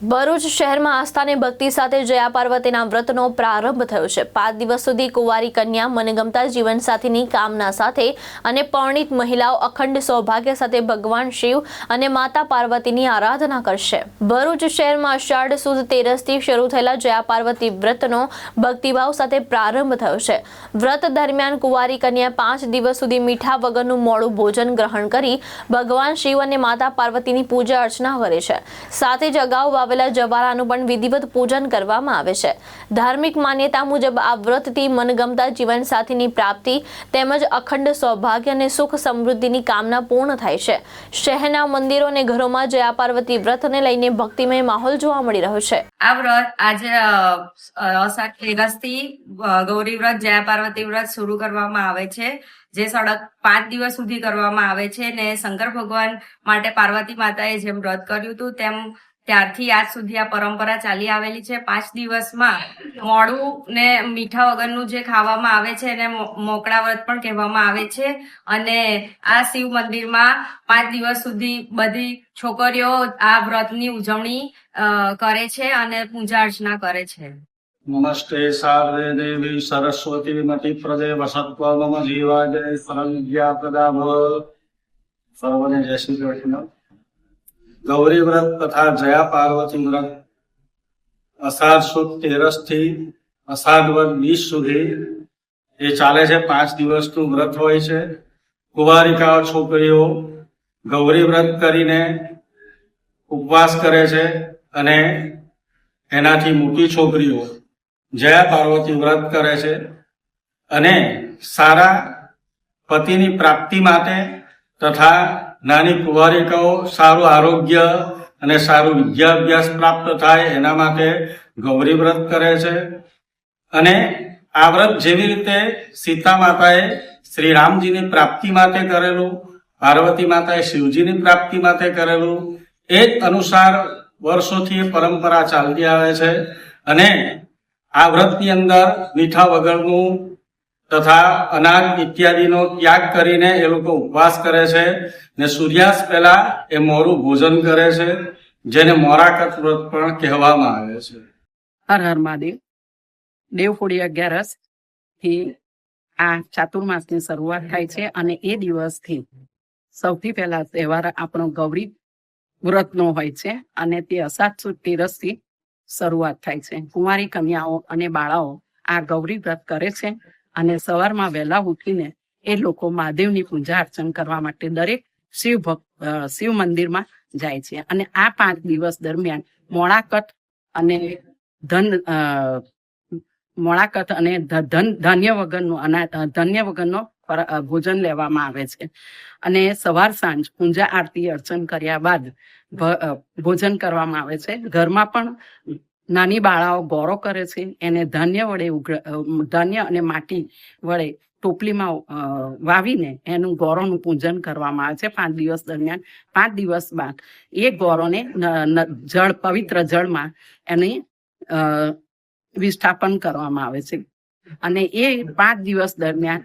ભરૂચ શહેરમાં આસ્થા અને ભક્તિ સાથે જયા પાર્વતીના વ્રતનો પ્રારંભ થયો છે। 5 દિવસ સુધી કુંવારી કન્યા મનગમતા જીવનસાથીની કામના સાથે અને પરણિત મહિલાઓ અખંડ સૌભાગ્ય સાથે ભગવાન શિવ અને માતા પાર્વતીની આરાધના કરશે। ભરૂચ શહેરમાં અષાઢ સુદ તેરસથી શરૂ થયેલા જયા પાર્વતી વ્રતનો ભક્તિભાવ સાથે પ્રારંભ થયો છે। વ્રત દરમિયાન કુંવારી કન્યા 5 દિવસ સુધી મીઠા વગરનું મોડું ભોજન ગ્રહણ કરી ભગવાન શિવ અને માતા પાર્વતીની પૂજા અર્ચના કરે છે। સાથે જ અગાઉ જવારાનું પણ વિધિવત પૂજન કરવામાં આવે છે। ધાર્મિક માન્યતા મુજબ આ વ્રતથી મનગમતા જીવનસાથીની પ્રાપ્તિ તેમજ અખંડ સૌભાગ્ય અને સુખ સમૃદ્ધિની કામના પૂર્ણ થાય છે। શહેરના મંદિરો અને ઘરોમાં જયા પાર્વતી વ્રતને લઈને ભક્તિમય માહોલ જોવા મળી રહ્યો છે। આ વ્રત આજે અષાઢ 13 થી ગૌરી વ્રત જયા પાર્વતી વ્રત શરૂ કરવામાં આવે છે, જે સળંગ 5 દિવસ સુધી કરવામાં આવે છે ને શંકર ભગવાન માટે પાર્વતી માતાએ જેમ વ્રત કર્યું હતું તેમ ત્યારથી આજ સુધી આ પરંપરા ચાલી આવેલી છે। 5 દિવસમાં મોડું ને મીઠા વગરનું જે ખાવામાં આવે છે એને મોકળા વ્રત પણ કહેવામાં આવે છે। અને આ શિવ મંદિરમાં 5 દિવસ સુધી બધી છોકરીઓ આ વ્રતની ઉજવણી કરે છે અને પૂજા અર્ચના કરે છે। નમસ્તે શારદે દેવી સરસ્વતી મતિ પ્રદે વસત્વ મમ જીવાજય સરળ વિદ્યા પ્રદા ભવ। સર્વને જય શ્રી કૃષ્ણ। ગૌરી વ્રત તથા જયા પાર્વતી વ્રત અષાઢ સુદ 13 થી અષાઢ વદ 20 સુધી એ ચાલે છે। 5 દિવસનું વ્રત હોય છે। કુંવારિકાઓ છોકરીઓ ગૌરી વ્રત કરીને ઉપવાસ કરે છે અને એનાથી મોટી છોકરીઓ જયા પાર્વતી વ્રત કરે છે અને સારા પતિની પ્રાપ્તિ માટે તથા નાની કુંવારિકાઓ સારું આરોગ્ય અને સારું વિદ્યાભ્યાસ પ્રાપ્ત થાય એના માટે ગૌરી વ્રત કરે છે। અને આ વ્રત જેવી રીતે સીતા માતાએ શ્રી રામજીની પ્રાપ્તિ માટે કરેલું, પાર્વતી માતાએ શિવજીની પ્રાપ્તિ માટે કરેલું, એ જ અનુસાર વર્ષોથી પરંપરા ચાલતી આવે છે। અને આ વ્રતની અંદર મીઠા વગરનું તથા અનાજ ઇત્યાદિનો ત્યાગ કરીને એ લોકો ઉપવાસ કરે છે ને સૂર્યાસ્ત પહેલા એ મોડું ભોજન કરે છે, જેને મોરાકત વ્રત પણ કહેવામાં આવે છે। હર હર મહાદેવ। દેવપોળી 11 થી આ ચાતુર્માસની શરૂઆત થાય છે અને એ દિવસથી સૌથી પહેલા તહેવાર આપણો ગૌરી વ્રતનો હોય છે અને તે અષાઢ સુદ 13 થી શરૂઆત થાય છે। કુંવારી કન્યાઓ અને બાળાઓ આ ગૌરી વ્રત કરે છે અને સવારમાં વહેલા ઉઠીને એ લોકો મહાદેવની પૂજા અર્ચન કરવા માટે દરેક શિવ મંદિરમાં જાય છે। અને આ 5 દિવસ દરમિયાન મોળાકત અને ધાન્ય વગરનો ભોજન લેવામાં આવે છે અને સવાર સાંજ પૂજા આરતી અર્ચન કર્યા બાદ ભોજન કરવામાં આવે છે। ઘરમાં પણ નાની બાળાઓ ગોરો કરે છે, એને ધાન્ય અને માટી વડે ટોપલીમાં વાવીને એનું ગોરોનું પૂજન કરવામાં આવે છે 5 દિવસ દરમિયાન। 5 દિવસ બાદ એ ગોરોને પવિત્ર જળમાં એની વિસ્થાપન કરવામાં આવે છે અને એ 5 દિવસ દરમિયાન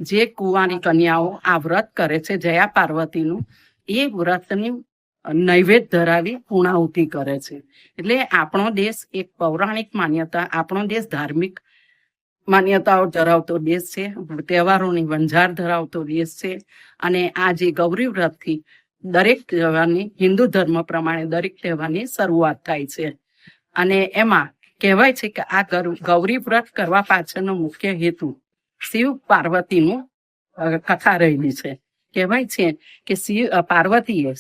જે કુંવારી કન્યાઓ આ વ્રત કરે છે જયા પાર્વતીનું, એ વ્રતની નૈવેદ્ય ધરાવી પૂર્ણાહુતિ કરે છે। એટલે આપણો દેશ એક પૌરાણિક માન્યતા, આપણો દેશ ધાર્મિક માન્યતાઓ ધરાવતો દેશ છે, તહેવારોની વંજાર ધરાવતો દેશ છે અને આ જે ગૌરી વ્રતથી દરેક તહેવારની હિન્દુ ધર્મ પ્રમાણે દરેક તહેવારની શરૂઆત થાય છે। અને એમાં કહેવાય છે કે આ ગૌરી વ્રત કરવા પાછળનો મુખ્ય હેતુ શિવ પાર્વતીનું કથા રહેલી છે। કહેવાય છે કે પાર્વતીએ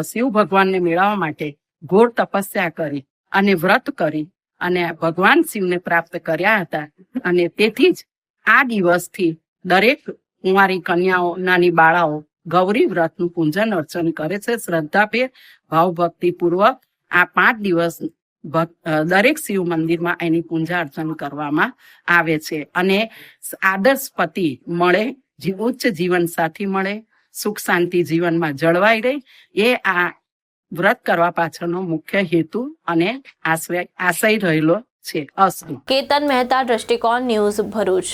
શિવ ભગવાનને મેળવવા માટે ઘોર તપસ્યા કરી અને વ્રત કરી અને ભગવાન શિવને પ્રાપ્ત કર્યા હતા અને તેથી જ આ દિવસથી દરેક કુંવારી કન્યાઓ, નાની બાળાઓ ગૌરી વ્રતનું પૂજન અર્ચન કરે છે શ્રદ્ધાભેર, ભાવભક્તિપૂર્વક। આ 5 દિવસ દરેક શિવ મંદિરમાં એની પૂજા અર્ચન કરવામાં આવે છે અને આદર્શ પતિ મળે, ઉચ્ચ જીવન સાથી મળે, સુખ શાંતિ જીવનમાં જળવાઈ રહે, એ આ વ્રત કરવા પાછળનો મુખ્ય હેતુ અને આશય રહેલો છે। અસ્તુ। કેતન મહેતા, દ્રષ્ટિકોણ ન્યૂઝ, ભરૂચ।